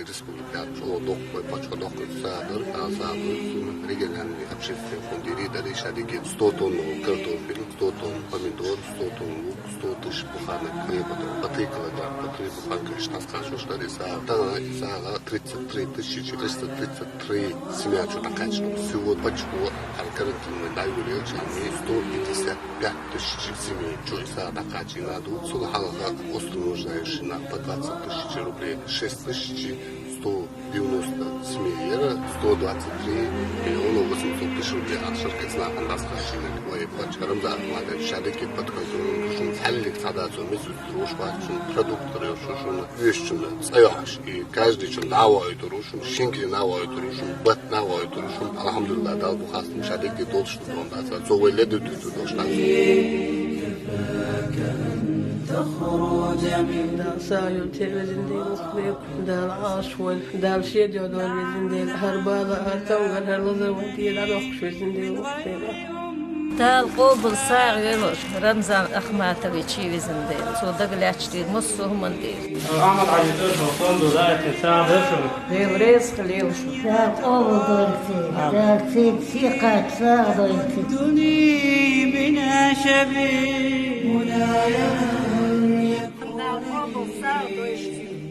республика чолдок почходок садыр садыр региональный общественный фонд лидер ишадиги 100 тонн картофель, 100 тонн помидор, 100 тонн лук, 100 тысяч буханок хлеба, 3 килограмма, 3 буханки штанская штары сага 33 333 семья что накачано. Всего почему карантинный дайвер чами 155 тысяч семей чойса накачано. Сулхалга острожная шина по 20 тысяч рублей, 6190 семей, 123 миллиона 800 тысяч рублей. Ашарка знак андаска шина квай почарам за мада шадики подходят. Шун салик садацу месяц дружба, шун продукты, шун вещи, саяш и каждый чун навает рушун, шинки навает рушун, бат навает рушун. Алхамдулилlah дал бухастым шадики долшн дондаса. Зовеле дуту дошна. دال سايو تلفزيون ديال الصبيب دال عاشوان دال شي ديال الفيزين ديال هرباضة هرتوغر هرلزوان ديال على خشوزين ديال الصبيب دال قوبل ساغيلوش رمزان أخماتويتشي ويزن ديال صودق لاتشتيد مصوهم من ديال أحمد علي درشو صندو دايت ساعة درشو ديال رزق ليوش دال قوبل دولتي دال سيد سيقات ساعة دولتي دوني بنا شبيه منايا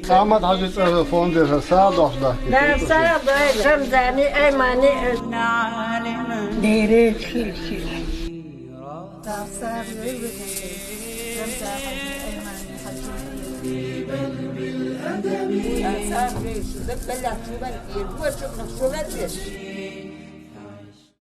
Ahmet Hacı Fondöre sağ dostlar. دال ساعة دولتي رمزاني أيماني ديري كيل كيل دال ساعة دولتي رمزاني أيماني بالأدب